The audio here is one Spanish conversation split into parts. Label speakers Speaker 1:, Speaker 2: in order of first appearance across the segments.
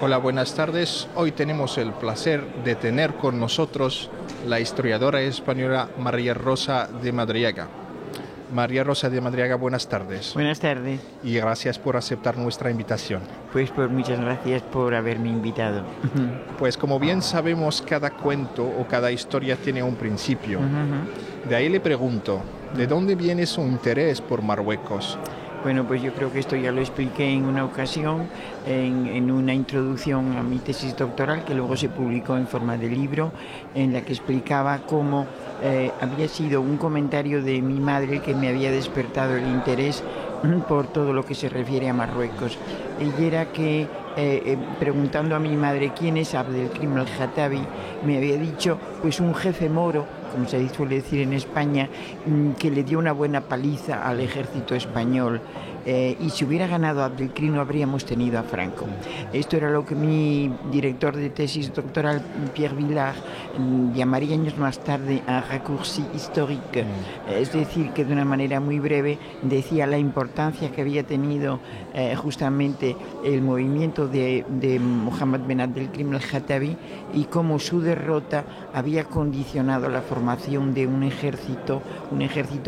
Speaker 1: Hola, buenas tardes. Hoy tenemos el placer de tener con nosotros la historiadora española María Rosa de Madariaga. María Rosa de Madariaga, buenas tardes.
Speaker 2: Buenas tardes.
Speaker 1: Y gracias por aceptar nuestra invitación.
Speaker 2: Pues muchas gracias por haberme invitado.
Speaker 1: Pues como bien sabemos, cada cuento o cada historia tiene un principio. De ahí le pregunto, ¿de dónde viene su interés por Marruecos?
Speaker 2: Bueno, pues yo creo que esto ya lo expliqué en una ocasión, en una introducción a mi tesis doctoral, que luego se publicó en forma de libro, en la que explicaba cómo había sido un comentario de mi madre que me había despertado el interés por todo lo que se refiere a Marruecos. Y era que, preguntando a mi madre quién es Abdelkrim el-Khattabi, me había dicho, pues un jefe moro, como se suele decir en España, que le dio una buena paliza al ejército español. Y si hubiera ganado Abdelkrim no habríamos tenido a Franco. Esto era lo que mi director de tesis doctoral, Pierre Villard, llamaría años más tarde un raccourci historique. Es decir, que de una manera muy breve decía la importancia que había tenido justamente el movimiento de Mohammed Ben Abdelkrim el-Khattabi y cómo su derrota había condicionado la formación de un ejército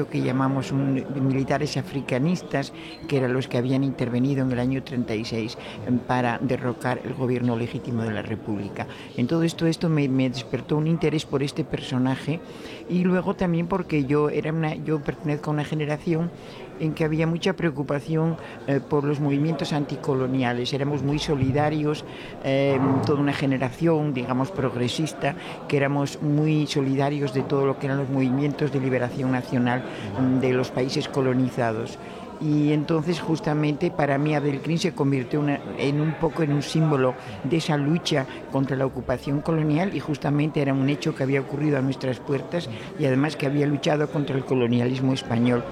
Speaker 2: que llamamos militares africanistas, que eran los que habían intervenido en el año 36 para derrocar el gobierno legítimo de la República. En todo esto me despertó un interés por este personaje, y luego también porque yo pertenezco a una generación en que había mucha preocupación por los movimientos anticoloniales. Éramos muy solidarios, toda una generación, digamos, progresista, que éramos muy solidarios de todo lo que eran los movimientos de liberación nacional de los países colonizados. Y entonces justamente para mí Abdelkrim se convirtió un poco en un símbolo de esa lucha contra la ocupación colonial, y justamente era un hecho que había ocurrido a nuestras puertas y además que había luchado contra el colonialismo español.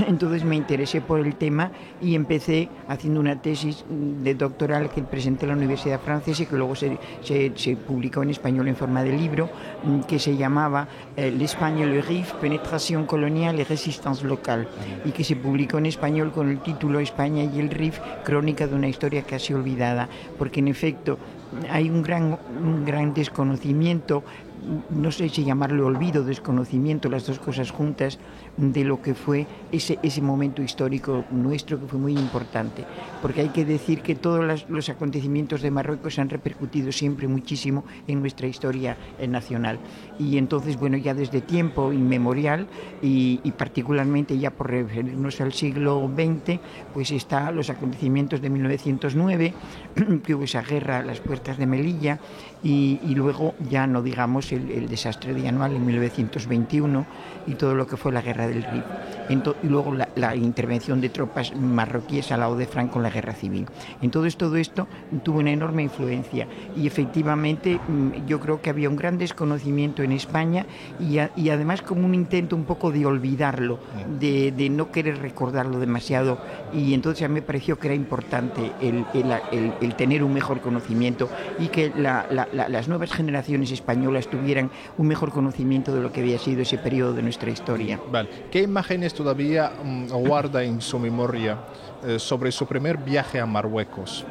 Speaker 2: Entonces me interesé por el tema y empecé haciendo una tesis de doctoral que presenté en la Universidad Francesa y que luego se publicó en español en forma de libro, que se llamaba L'Espagne et le Rif, Pénétration coloniale et résistance locale, y que se publicó en español con el título España y el Rif, crónica de una historia casi olvidada, porque en efecto hay un gran desconocimiento, no sé si llamarlo olvido, desconocimiento, las dos cosas juntas, de lo que fue ese momento histórico nuestro, que fue muy importante, porque hay que decir que todos los acontecimientos de Marruecos han repercutido siempre muchísimo en nuestra historia nacional, y entonces, bueno, ya desde tiempo inmemorial y particularmente ya por referirnos al siglo XX, pues está los acontecimientos de 1909, que hubo esa guerra a las puertas de Melilla, y luego ya no digamos el desastre de Anual en 1921 y todo lo que fue la guerra del Rif. Y luego la intervención de tropas marroquíes al lado de Franco en la guerra civil. Entonces todo esto tuvo una enorme influencia, y efectivamente yo creo que había un gran desconocimiento en España y además como un intento un poco de olvidarlo, de no querer recordarlo demasiado, y entonces a mí me pareció que era importante el tener un mejor conocimiento y que las nuevas generaciones españolas tuvieran un mejor conocimiento de lo que había sido ese periodo de nuestra historia.
Speaker 1: Vale. ¿Qué imágenes todavía guarda en su memoria sobre su primer viaje a Marruecos?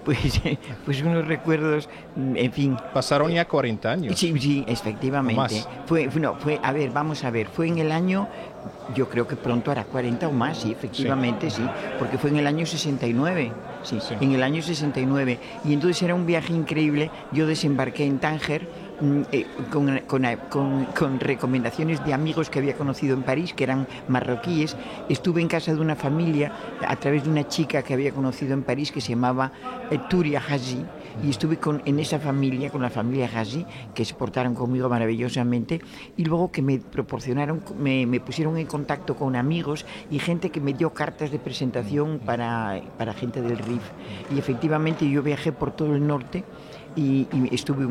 Speaker 2: Pues unos recuerdos, en fin.
Speaker 1: Pasaron ya 40 años.
Speaker 2: Sí, efectivamente. A ver, vamos a ver, fue en el año, yo creo que pronto hará 40 o más, sí, efectivamente, sí, porque fue en el año 69, sí, en el año 69, y entonces era un viaje increíble. Yo desembarqué en Tánger, con recomendaciones de amigos que había conocido en París, que eran marroquíes. Estuve en casa de una familia a través de una chica que había conocido en París, que se llamaba Touria Haji, y estuve en esa familia, con la familia Haji, que se portaron conmigo maravillosamente, y luego que me proporcionaron, me pusieron en contacto con amigos y gente que me dio cartas de presentación para gente del Rif. Y efectivamente yo viajé por todo el norte, y estuve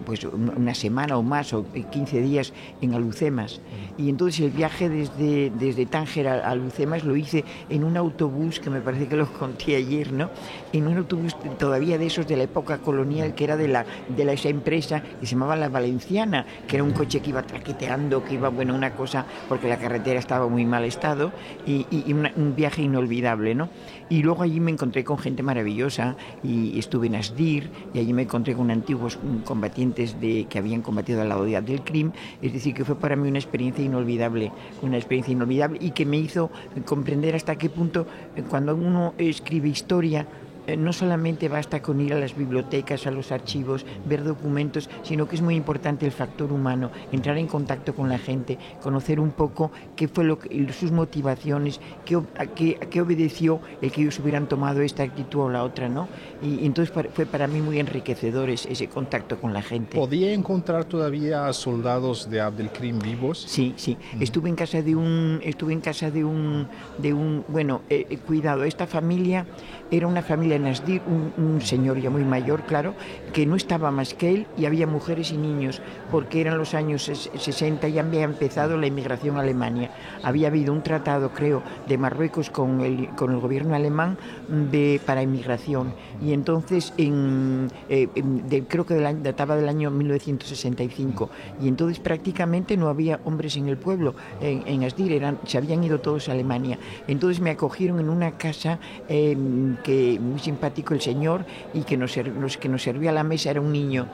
Speaker 2: pues una semana o más, o 15 días en Alhucemas. Y entonces el viaje desde Tánger a Alhucemas lo hice en un autobús, que me parece que lo conté ayer, ¿no? En un autobús todavía de esos de la época colonial, que era de esa empresa que se llamaba La Valenciana, que era un coche que iba traqueteando, que iba, bueno, una cosa, porque la carretera estaba en muy mal estado, y un viaje inolvidable, ¿no? Y luego allí me encontré con gente maravillosa, y estuve en Asdir, y allí me encontré con antiguos combatientes que habían combatido al lado de Abdelkrim. Es decir, que fue para mí una experiencia inolvidable, y que me hizo comprender hasta qué punto cuando uno escribe historia, no solamente basta con ir a las bibliotecas, a los archivos, ver documentos, sino que es muy importante el factor humano, entrar en contacto con la gente, conocer un poco qué fue sus motivaciones, a qué obedeció el que ellos hubieran tomado esta actitud o la otra, ¿no? Y entonces fue para mí muy enriquecedor ese contacto con la gente.
Speaker 1: ¿Podía encontrar todavía soldados de Abdelkrim vivos?
Speaker 2: Sí. Estuve en casa de un bueno, cuidado, esta familia era una familia en Asdir, un señor ya muy mayor, claro, que no estaba más que él, y había mujeres y niños, porque eran los años 60 y había empezado la inmigración a Alemania. Había habido un tratado, creo, de Marruecos con el gobierno alemán para inmigración, y entonces creo que databa del año 1965, y entonces prácticamente no había hombres en el pueblo, en Asdir, se habían ido todos a Alemania. Entonces me acogieron en una casa que muy simpático el señor, y que nos servía a la mesa era un niño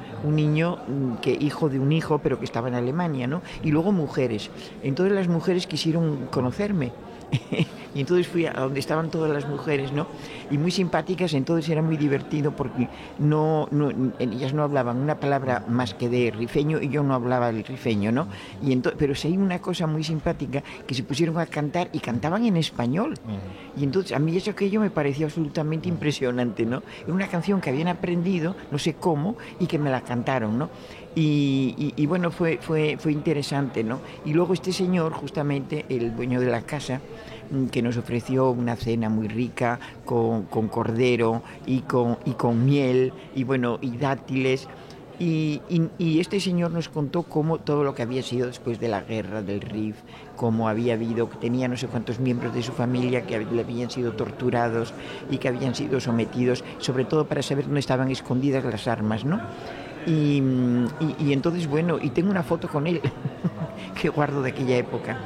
Speaker 2: que hijo de un hijo, pero que estaba en Alemania, ¿no? Y luego mujeres. Entonces las mujeres quisieron conocerme. Y entonces fui a donde estaban todas las mujeres, ¿no? Y muy simpáticas. Entonces era muy divertido, porque ellas no hablaban una palabra más que de rifeño, y yo no hablaba el rifeño, ¿no? Pero sí hay una cosa muy simpática, que se pusieron a cantar y cantaban en español. Y entonces a mí aquello me pareció absolutamente impresionante, ¿no? Era una canción que habían aprendido, no sé cómo, y que me la cantaron, ¿no? Y bueno, fue interesante, ¿no? Y luego este señor, justamente el dueño de la casa, que nos ofreció una cena muy rica con cordero y con miel y bueno, y dátiles. Y este señor nos contó cómo todo lo que había sido después de la guerra del Rif, cómo había habido, que tenía no sé cuántos miembros de su familia que habían sido torturados y que habían sido sometidos, sobre todo para saber dónde estaban escondidas las armas, ¿no? Y entonces, bueno, y tengo una foto con él que guardo de aquella época,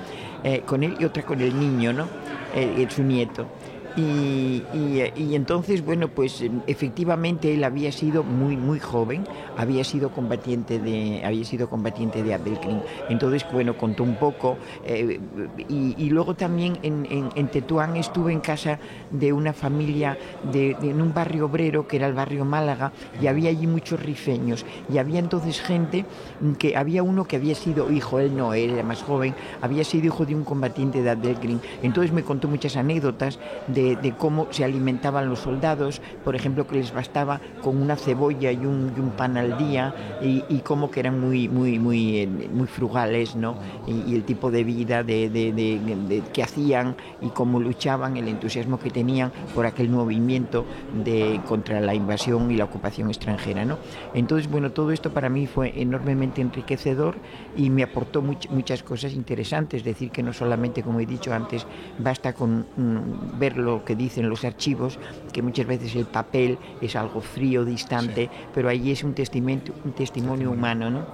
Speaker 2: con él y otra con el niño, ¿no? Su nieto. Y entonces, bueno, pues efectivamente él había sido muy joven, había sido combatiente de Abdelkrim. Entonces, bueno, contó un poco, y luego también en Tetuán estuve en casa de una familia en un barrio obrero, que era el barrio Málaga, y había allí muchos rifeños, y había entonces gente que había uno que había sido hijo, él era más joven, había sido hijo de un combatiente de Abdelkrim. Entonces me contó muchas anécdotas de cómo se alimentaban los soldados, por ejemplo, que les bastaba con una cebolla y un pan al día, y cómo que eran muy frugales, ¿no? Y el tipo de vida que hacían, y cómo luchaban, el entusiasmo que tenían por aquel movimiento contra la invasión y la ocupación extranjera, ¿no? Entonces, bueno, todo esto para mí fue enormemente enriquecedor, y me aportó muchas cosas interesantes. Es decir, que no solamente, como he dicho antes, basta con verlo que dicen los archivos, que muchas veces el papel es algo frío, distante, sí, pero allí es un testimonio humano, ¿no?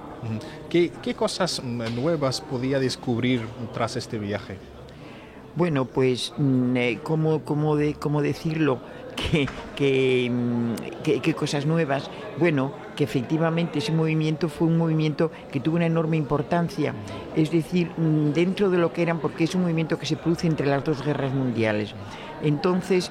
Speaker 1: ¿Qué cosas nuevas podía descubrir tras este viaje?
Speaker 2: Bueno, pues, ¿cómo decirlo? ¿Qué cosas nuevas? Bueno, que efectivamente ese movimiento fue un movimiento que tuvo una enorme importancia, es decir, dentro de lo que eran, porque es un movimiento que se produce entre las dos guerras mundiales. Entonces,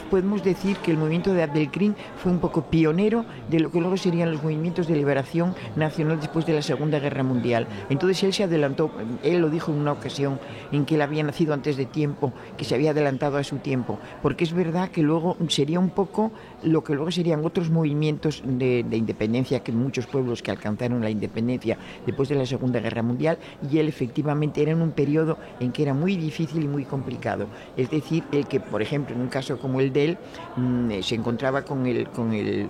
Speaker 2: podemos decir que el movimiento de Abdelkrim fue un poco pionero de lo que luego serían los movimientos de liberación nacional después de la Segunda Guerra Mundial. Entonces él se adelantó, él lo dijo en una ocasión en que él había nacido antes de tiempo, que se había adelantado a su tiempo, porque es verdad que luego sería un poco lo que luego serían otros movimientos de de independencia, que muchos pueblos que alcanzaron la independencia después de la Segunda Guerra Mundial, y él efectivamente era en un periodo en que era muy difícil y muy complicado. Es decir, el que, por ejemplo, en un caso como el de él, se encontraba con el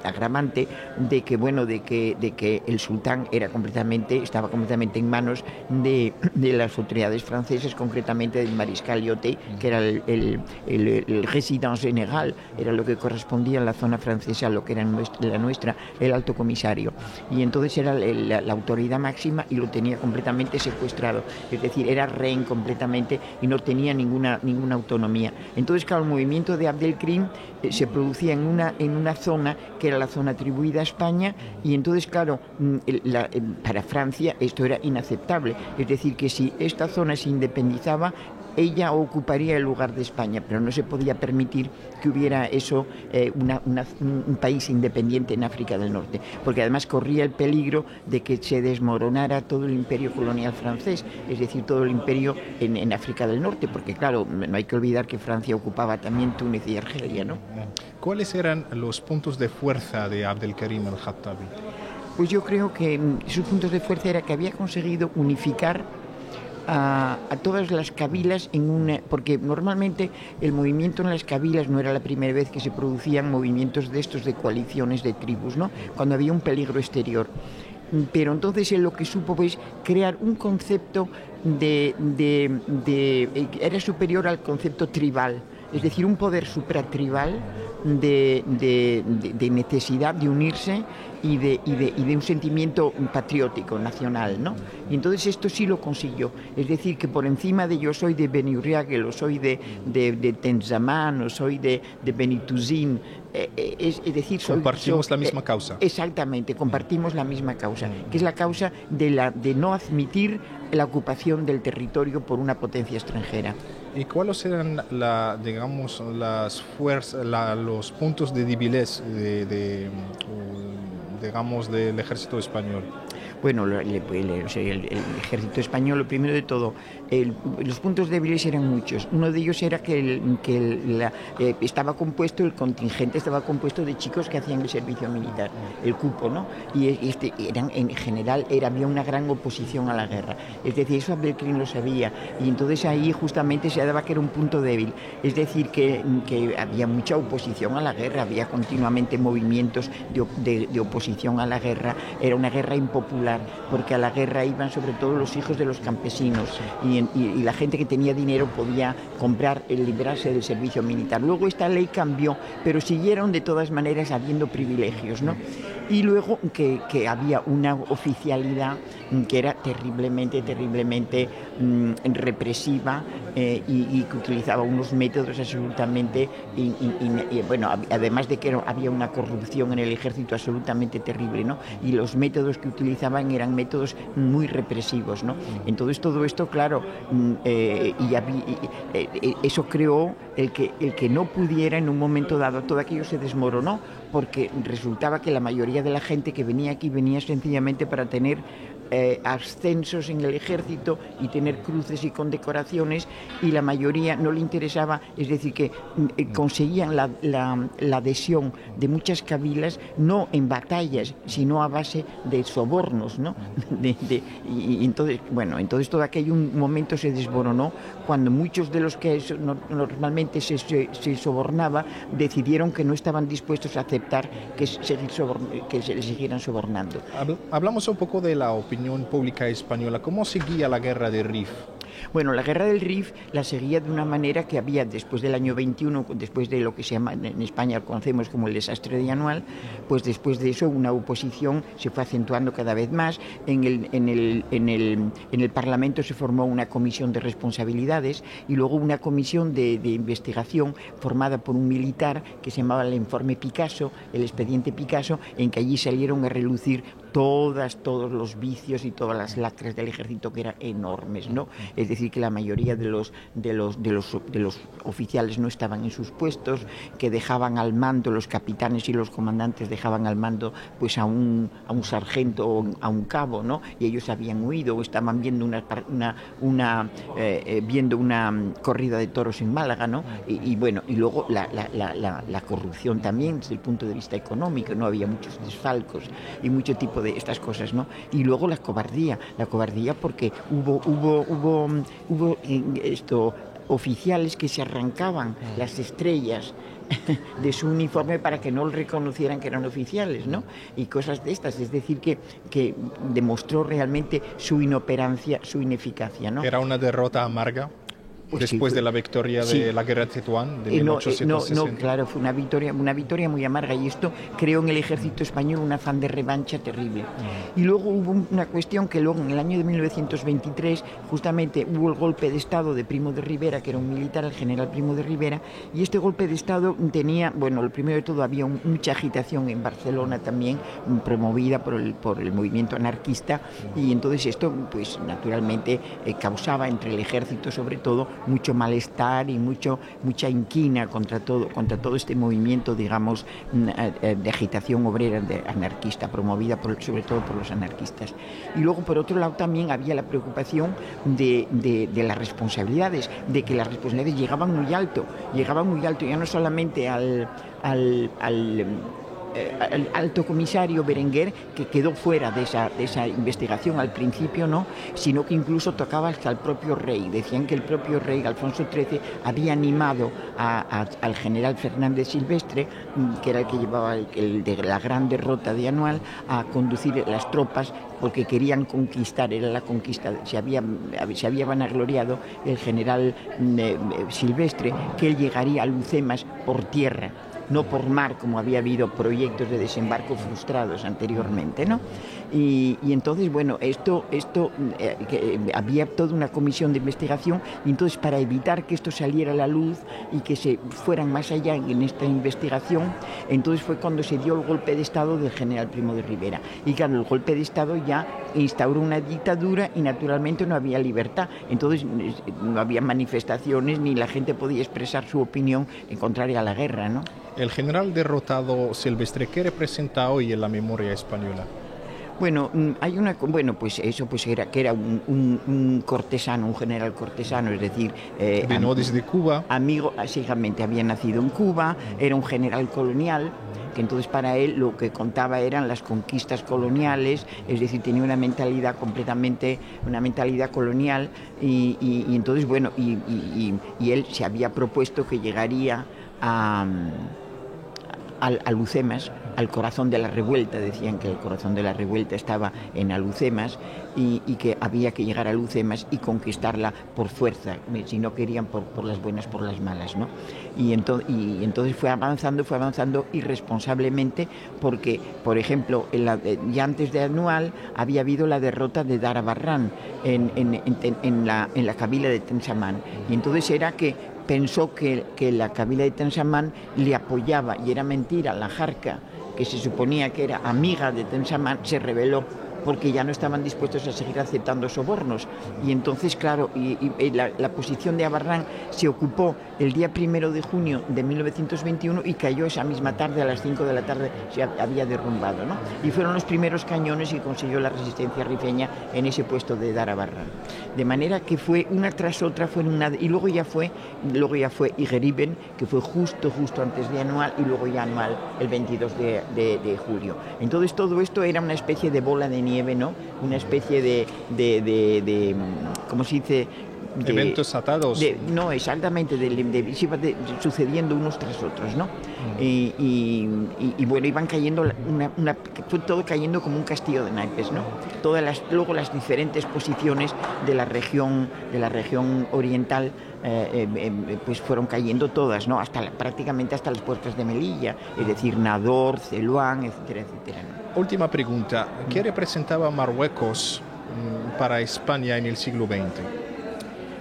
Speaker 2: agravante de que, bueno, de que el sultán estaba completamente en manos de las autoridades francesas, concretamente del mariscal Lyotet, que era el résident général, era lo que correspondía en la zona francesa a lo que era la nuestra, el alto comisario. Y entonces era la autoridad máxima y lo tenía completamente secuestrado. Es decir, era rehén completamente y no tenía ninguna autonomía. Entonces, claro, el movimiento de Abdelkrim se producía en una zona que era la zona atribuida a España, y entonces, claro, para Francia esto era inaceptable. Es decir, que si esta zona se independizaba, ella ocuparía el lugar de España, pero no se podía permitir que hubiera eso, un país independiente en África del Norte, porque además corría el peligro de que se desmoronara todo el imperio colonial francés, es decir, todo el imperio en África del Norte, porque claro, no hay que olvidar que Francia ocupaba también Túnez y Argelia, ¿no?
Speaker 1: ¿Cuáles eran los puntos de fuerza de Abdelkrim el-Khattabi?
Speaker 2: Pues yo creo que sus puntos de fuerza era que había conseguido unificar a todas las cabilas porque normalmente el movimiento en las cabilas no era la primera vez que se producían movimientos de estos de coaliciones de tribus, ¿no? Cuando había un peligro exterior. Pero entonces él lo que supo fue crear un concepto era superior al concepto tribal, es decir, un poder supratribal de necesidad de unirse y de un sentimiento patriótico, nacional, ¿no? Y entonces esto sí lo consiguió. Es decir, que por encima de yo soy de Beni Urriague, o soy de Tenzamán, o soy de Benituzín, es decir,
Speaker 1: compartimos la misma causa.
Speaker 2: Exactamente, compartimos la misma causa, que es la causa de no admitir la ocupación del territorio por una potencia extranjera.
Speaker 1: ¿Y cuáles eran, las fuerzas, los puntos de debilidad del ejército español?
Speaker 2: Bueno, el ejército español, lo primero de todo, los puntos débiles eran muchos. Uno de ellos era que el contingente estaba compuesto de chicos que hacían el servicio militar, el cupo, ¿no? Y en general había una gran oposición a la guerra. Es decir, eso Abdelkrim lo sabía, y entonces ahí justamente se daba que era un punto débil. Es decir, que había mucha oposición a la guerra, había continuamente movimientos de oposición a la guerra. Era una guerra impopular, porque a la guerra iban sobre todo los hijos de los campesinos, y la gente que tenía dinero podía comprar el librarse del servicio militar. Luego esta ley cambió, pero siguieron de todas maneras habiendo privilegios, ¿no? Y luego que había una oficialidad que era terriblemente represiva, y que utilizaba unos métodos absolutamente bueno, además de que había una corrupción en el ejército absolutamente terrible, ¿no? Y los métodos que utilizaban eran métodos muy represivos, ¿no? Entonces todo esto, claro, eso creó el que no pudiera en un momento dado, todo aquello se desmoronó, porque resultaba que la mayoría de la gente que venía aquí venía sencillamente para tener ascensos en el ejército y tener cruces y condecoraciones, y la mayoría no le interesaba, es decir, que conseguían la adhesión de muchas cabilas no en batallas, sino a base de sobornos, ¿no? Y entonces, bueno, entonces todo aquello un momento se desmoronó cuando muchos de los que normalmente se sobornaba decidieron que no estaban dispuestos a aceptar que se les siguieran sobornando.
Speaker 1: Hablamos un poco de la opinión pública española. ¿Cómo seguía la guerra de Rif?
Speaker 2: Bueno, la guerra del Rif la seguía de una manera que había después del año 21, después de lo que se llama en España conocemos como el desastre de Anual, pues después de eso una oposición se fue acentuando cada vez más. En el Parlamento se formó una comisión de responsabilidades y luego una comisión de investigación formada por un militar que se llamaba el informe Picasso, el expediente Picasso, en que allí salieron a relucir todos los vicios y todas las lacras del ejército, que eran enormes, ¿no? Es decir, que la mayoría de los oficiales no estaban en sus puestos, que dejaban al mando, los capitanes y los comandantes dejaban al mando pues a un sargento o a un cabo, ¿no? Y ellos habían huido o estaban viendo viendo una corrida de toros en Málaga, ¿no? Y bueno, y luego la corrupción también desde el punto de vista económico, no había muchos desfalcos y mucho tipo de estas cosas, ¿no? Y luego la cobardía porque hubo oficiales que se arrancaban las estrellas de su uniforme para que no reconocieran que eran oficiales, ¿no? Y cosas de estas, es decir, que demostró realmente su inoperancia, su ineficacia, ¿no?
Speaker 1: Era una derrota amarga. Pues después de la victoria de la guerra de Tetuán de 1860.
Speaker 2: No, claro, fue una victoria muy amarga, y esto creó en el ejército español un afán de revancha terrible. Y luego hubo una cuestión que luego en el año de 1923 justamente hubo el golpe de Estado de Primo de Rivera, que era un militar, el general Primo de Rivera, y este golpe de Estado tenía, bueno, lo primero de todo había mucha agitación en Barcelona también, promovida por el movimiento anarquista, y entonces esto pues naturalmente causaba entre el ejército sobre todo mucho malestar y mucha inquina contra todo este movimiento, digamos, de agitación obrera anarquista, promovida sobre todo por los anarquistas. Y luego, por otro lado, también había la preocupación de las responsabilidades, de que las responsabilidades llegaban muy alto, ya no solamente al alto comisario Berenguer, que quedó fuera de esa investigación al principio, ¿no? Sino que incluso tocaba hasta el propio rey. Decían que el propio rey Alfonso XIII había animado al general Fernández Silvestre, que era el que llevaba el de la gran derrota de Anual, a conducir las tropas porque querían conquistar, era la conquista. Se había vanagloriado el general Silvestre que él llegaría a Lucemas por tierra, no por mar, como había habido proyectos de desembarco frustrados anteriormente, ¿no? Y entonces, bueno, había toda una comisión de investigación, y entonces para evitar que esto saliera a la luz y que se fueran más allá en esta investigación, entonces fue cuando se dio el golpe de Estado del general Primo de Rivera. Y claro, el golpe de Estado ya instauró una dictadura y naturalmente no había libertad, entonces no había manifestaciones ni la gente podía expresar su opinión en contraria a la guerra, ¿no?
Speaker 1: El general derrotado Silvestre, ¿qué representa hoy en la memoria española?
Speaker 2: Bueno, pues eso pues era que era un cortesano, un general cortesano, es decir,
Speaker 1: vino desde Cuba.
Speaker 2: Amigo, básicamente había nacido en Cuba, era un general colonial, que entonces para él lo que contaba eran las conquistas coloniales, es decir, tenía una mentalidad colonial, y entonces, bueno, y él se había propuesto que llegaría a Alhucemas, al corazón de la revuelta. Decían que el corazón de la revuelta estaba en Alhucemas, y que había que llegar a Alhucemas y conquistarla por fuerza, si no querían por las buenas, por las malas, ¿no? Y entonces fue avanzando irresponsablemente, porque, por ejemplo, ya antes de Anual había habido la derrota de Dara Barrán en la Kabila de Tensamán, y entonces era que pensó que la Kabila de Tensamán le apoyaba, y era mentira. La Jarca, que se suponía que era amiga de Tensamán, se rebeló porque ya no estaban dispuestos a seguir aceptando sobornos. Y entonces, claro, la posición de Abarrán se ocupó el día 1 de junio de 1921 y cayó esa misma tarde, a las 5 de la tarde, se había derrumbado, ¿no? Y fueron los primeros cañones que consiguió la resistencia rifeña en ese puesto de Dara Barrán. De manera que fue una tras otra, y luego ya fue Igeriben, que fue justo antes de Anual, y luego ya Anual el 22 de julio. Entonces todo esto era una especie de bola de nieve, ¿no? Una especie de ¿cómo se dice?
Speaker 1: Eventos atados.
Speaker 2: No, exactamente, se iba sucediendo unos tras otros, ¿no? Y bueno, iban cayendo, fue todo cayendo como un castillo de naipes, ¿no? Luego las diferentes posiciones de la región oriental, pues fueron cayendo todas, ¿no? Prácticamente hasta las puertas de Melilla, es decir, Nador, Celuán, etcétera, etcétera, ¿no?
Speaker 1: Última pregunta, ¿qué representaba Marruecos para España en el siglo XX?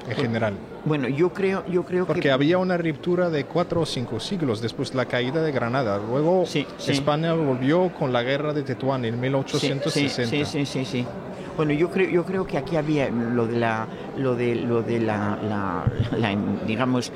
Speaker 1: en general.
Speaker 2: Bueno, yo creo
Speaker 1: Porque
Speaker 2: que...
Speaker 1: había una ruptura de 4 o 5 siglos después de la caída de Granada. Luego
Speaker 2: Sí, sí.
Speaker 1: España volvió con la guerra de Tetuán en 1860.
Speaker 2: Sí. Bueno, yo creo que aquí había lo de la digamos,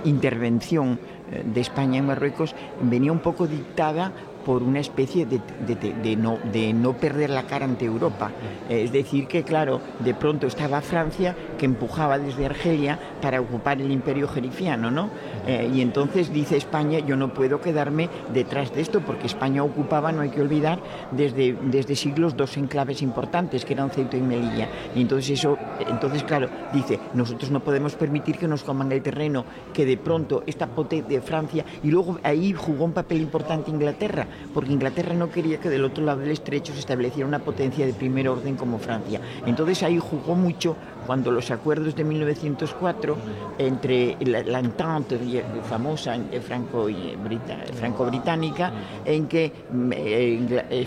Speaker 2: intervención de España en Marruecos, venía un poco dictada por una especie de no perder la cara ante Europa. Es decir, que claro, de pronto estaba Francia, que empujaba desde Argelia para ocupar el imperio jerifiano, ¿no? Y entonces dice España, yo no puedo quedarme detrás de esto, porque España ocupaba, no hay que olvidar, desde siglos 2 enclaves importantes, que eran Ceuta y Melilla. Y entonces claro, dice, nosotros no podemos permitir que nos coman el terreno, que de pronto esta potencia de Francia, y luego ahí jugó un papel importante Inglaterra, porque Inglaterra no quería que del otro lado del estrecho se estableciera una potencia de primer orden como Francia. Entonces ahí jugó mucho cuando los acuerdos de 1904 entre la Entente famosa franco-británica, en que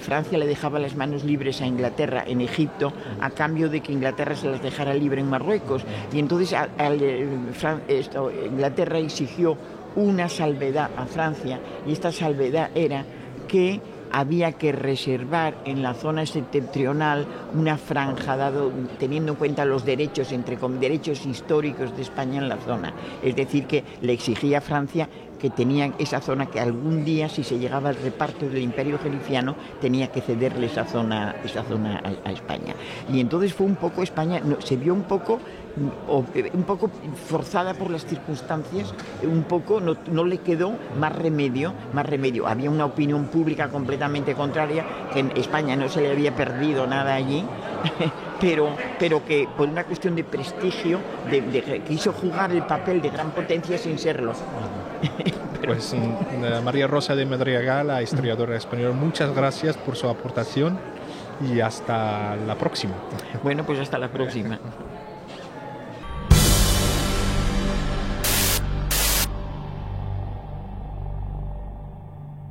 Speaker 2: Francia le dejaba las manos libres a Inglaterra en Egipto a cambio de que Inglaterra se las dejara libre en Marruecos. Y entonces Inglaterra exigió una salvedad a Francia, y esta salvedad era que había que reservar en la zona septentrional una franja, teniendo en cuenta los derechos, derechos históricos de España en la zona. Es decir, que le exigía a Francia que tenían esa zona, que algún día, si se llegaba al reparto del imperio jerifiano, tenía que cederle esa zona a España. Y entonces fue un poco España, se vio un poco forzada por las circunstancias, no le quedó más remedio. Había una opinión pública completamente contraria, que en España no se le había perdido nada allí, pero que por una cuestión de prestigio quiso jugar el papel de gran potencia sin serlo.
Speaker 1: Pues María Rosa de Madariaga, la historiadora española, muchas gracias por su aportación y hasta la próxima.
Speaker 2: Bueno, pues hasta la próxima.